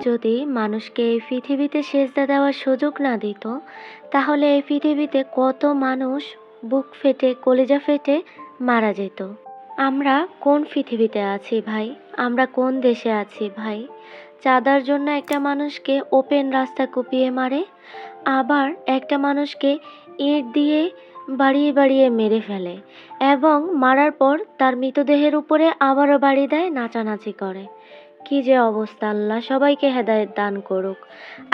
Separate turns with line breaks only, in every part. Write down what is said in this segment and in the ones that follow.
যদি মানুষকে এই পৃথিবীতে সেজদা দেওয়ার সুযোগ না দিত, তাহলে এই পৃথিবীতে কত মানুষ বুক ফেটে কলিজা ফেটে মারা যেত। আমরা কোন পৃথিবীতে আছি ভাই? আমরা কোন দেশে আছি ভাই? চাঁদার জন্য একটা মানুষকে ওপেন রাস্তা কুপিয়ে মারে, আবার একটা মানুষকে ইট দিয়ে বাড়িয়ে বাড়িয়ে মেরে ফেলে এবং মারার পর তার মৃতদেহের উপরে আবারও বাড়ি দেয়, নাচানাচি করে। কি যে অবস্থা! আল্লাহ সবাইকে হেদায়েত দান করুক।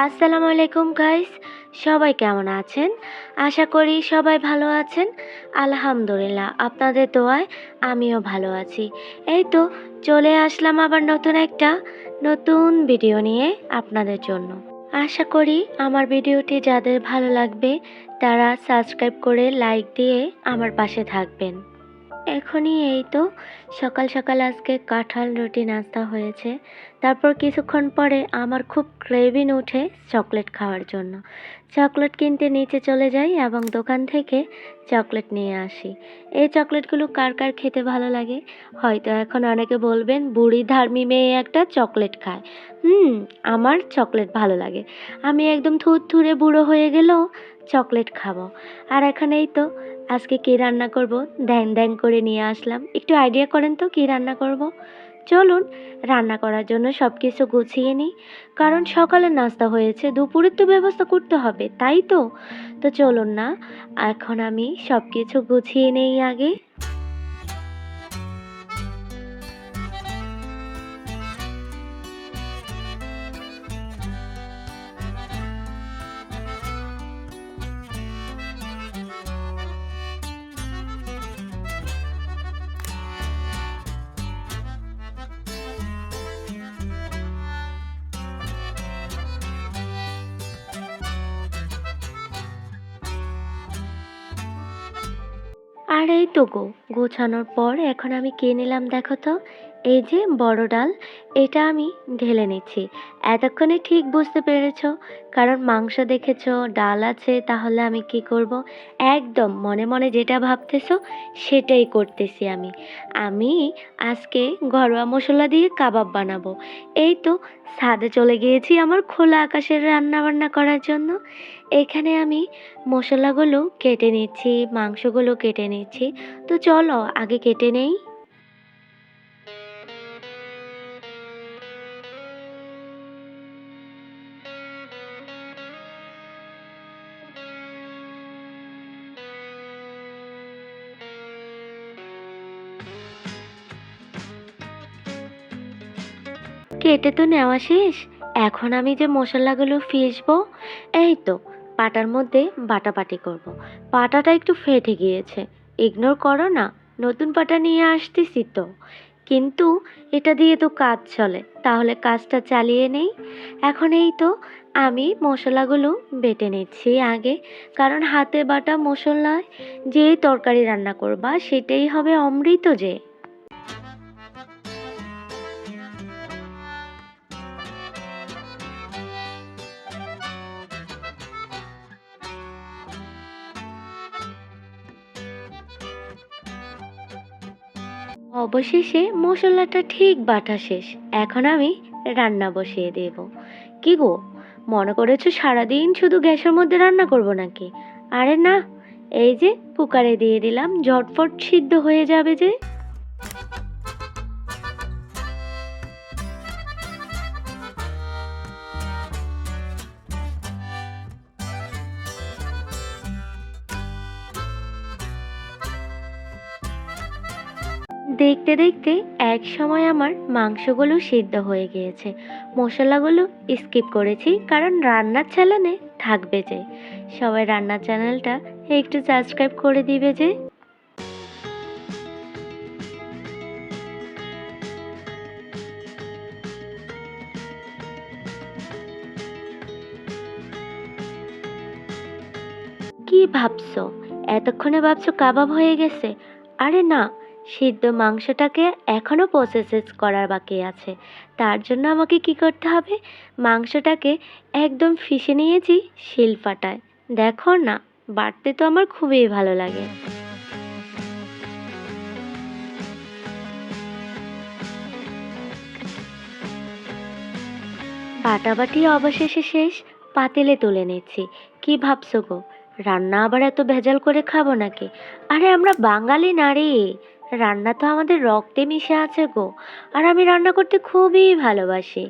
আসসালামু আলাইকুম গাইস, সবাই কেমন আছেন? আশা করি সবাই ভালো আছেন। আলহামদুলিল্লাহ, আপনাদের দোয়ায় আমিও ভালো আছি। এই তো চলে আসলাম আবার নতুন ভিডিও নিয়ে আপনাদের জন্য। আশা করি আমার ভিডিওটি যাদের ভালো লাগবে তারা সাবস্ক্রাইব করে লাইক দিয়ে আমার পাশে থাকবেন। এখনই এই তো সকাল সকাল আজকে কাঁঠাল রুটি নাস্তা হয়েছে। তারপর কিছুক্ষণ পরে আমার খুব ক্রেভিং ওঠে চকলেট খাওয়ার জন্য। চকলেট কিনতে নিচে চলে যাই এবং দোকান থেকে চকলেট নিয়ে আসি। এই চকলেটগুলো কার কার খেতে ভালো লাগে? হয়তো এখন অনেকে বলবেন বুড়ি ধার্মি মেয়ে একটা চকলেট খায়। আমার চকলেট ভালো লাগে। আমি একদম থুরথুরে বুড়ো হয়ে গেলেও চকলেট খাবো। আর এখন এই তো আজকে কী রান্না করব ড্যাং ড্যাং করে নিয়ে আসলাম। একটু আইডিয়া করেন তো কী রান্না করব? চলুন রান্না করার জন্য সব কিছু গুছিয়ে নিই, কারণ সকালের নাস্তা হয়েছে, দুপুরের তো ব্যবস্থা করতে হবে, তাই তো। তো চলুন না, এখন আমি সব কিছু গুছিয়ে নেই আগে। আর এই তো গোছানোর পর এখন আমি কে নিলাম দেখো তো, এই যে বড় ডাল, এটা আমি ঢেলে নিচ্ছি। এতক্ষণে ঠিক বুঝতে পেরেছো, কারণ মাংস দেখেছো, ডাল আছে, তাহলে আমি কি করব? একদম মনে মনে যেটা ভাবতেছো সেটাই করতেছি আমি। আমি আজকে ঘরোয়া মশলা দিয়ে কাবাব বানাবো। এই তো ছাদে চলে গিয়েছি আমার খোলা আকাশের রান্না বান্না করার জন্য। এখানে আমি মশলাগুলো কেটে নিচ্ছি, মাংসগুলো কেটে নিচ্ছি। তো চলো আগে কেটে নেই। কেটে তো নেওয়া শেষ। এখন আমি যে মশলাগুলো পিষবো, এই তো পাটার মধ্যে বাটাবাটি করব। পাটাটা একটু ফেটে গিয়েছে, ইগনোর করো না, নতুন পাটা নিয়ে আসতেছি তো। কিন্তু এটা দিয়ে তো কাজ চলে, তাহলে কাজটা চালিয়ে নেই। এখন এই তো আমি মশলাগুলো বেটে নিচ্ছি আগে, কারণ হাতে বাটা মশলায় যেই তরকারি রান্না করবা সেটাই হবে অমৃত যে। অবশেষে মশলাটা ঠিক বাটা শেষ। এখন আমি রান্না বসিয়ে দেব। কি গো, মনে করেছো সারাদিন শুধু গ্যাসের মধ্যে রান্না করব নাকি? আরে না, এই যে কুকারে দিয়ে দিলাম, ঝটফট সিদ্ধ হয়ে যাবে যে। দেখতে দেখতে এক সময় আমার মাংসগুলো সিদ্ধ হয়ে গিয়েছে। মশলাগুলো স্কিপ করেছি, কারণ রান্নার চ্যানেলে থাকবে যে। সবাই রান্নার চ্যানেলটা একটু সাবস্ক্রাইব করে দিবে যে। কি ভাবছো? এতক্ষণে ভাবছো কাবাব হয়ে গেছে? আরে না, সিদ্ধ মাংসটাকে এখনো প্রসেস করার বাকি আছে। তার জন্য আমাকে কি করতে হবে? মাংসটাকে একদম ফিশে নিয়েছি শিলপাটায়। দেখো না, বাটতে তো আমার খুবই ভালো লাগে। বাটাবাটি অবশেষে শেষ, পাতিলে তুলে নিচ্ছি। কি ভাবছো গো, রান্না আবার এত ভেজাল করে খাবো নাকি? আরে আমরা বাঙালি নারী, রান্না তো আমাদের রক্তে মিশে আছে গো। আর আমি রান্না করতে খুবই ভালোবাসি।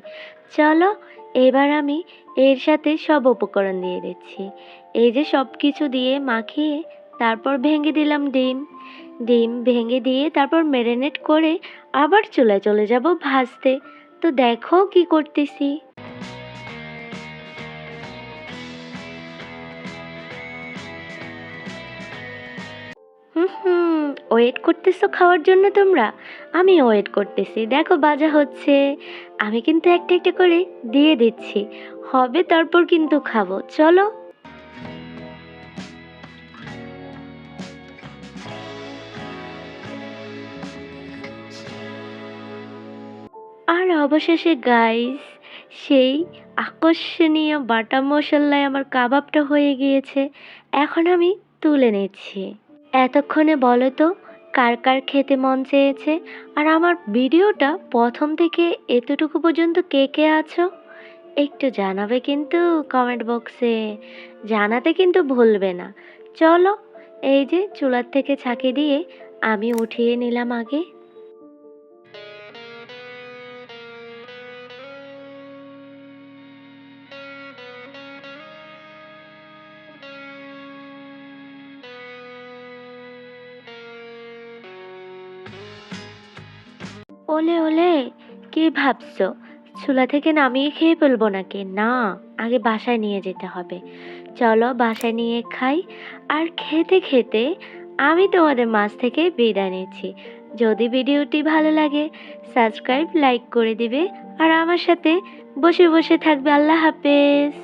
চলো, এবার আমি এর সাথে সব উপকরণ দিয়ে দিচ্ছি। এই যে সব কিছু দিয়ে মাখিয়ে তারপর ভেঙে দিলাম ডিম। ডিম ভেঙে দিয়ে তারপর ম্যারিনেট করে আবার চুলায় চলে যাব ভাজতে। তো দেখো কি করতেছি। হুম, ওয়েট করতেছো খাওয়ার জন্য তোমরা? আমি ওয়েট করতেছি। দেখো ভাজা হচ্ছে। আমি কিন্তু একটা একটা করে দিয়ে দিচ্ছি। হবে তারপর কিন্তু খাবো। চলো। আর অবশেষে গাইস, সেই আকর্ষণীয় বাটা মশলায় আমার কাবাবটা হয়ে গিয়েছে। এখন আমি তুলে নিচ্ছি। এতক্ষণে বলো তো কার কার খেতে মন চেয়েছে? আর আমার ভিডিওটা প্রথম থেকে এতটুকু পর্যন্ত কে কে আছো? একটু জানাবে কিন্তু কমেন্ট বক্সে। জানাতে কিন্তু ভুলবে না। চলো, এই যে চুলার থেকে ছাঁকি দিয়ে আমি উঠিয়ে নিলাম আগে। ওলে ওলে, কি ভাবছো চুলা থেকে নামিয়ে খেয়ে ফেলবো নাকি? না, আগে বাসায় নিয়ে যেতে হবে। চলো বাসায় নিয়ে খাই। আর খেতে খেতে আমি তোমাদের মাঝ থেকে বিদায় নিচ্ছি। যদি ভিডিওটি ভালো লাগে সাবস্ক্রাইব লাইক করে দিবে আর আমার সাথে বসে বসে থাকবে। আল্লাহ হাফেজ।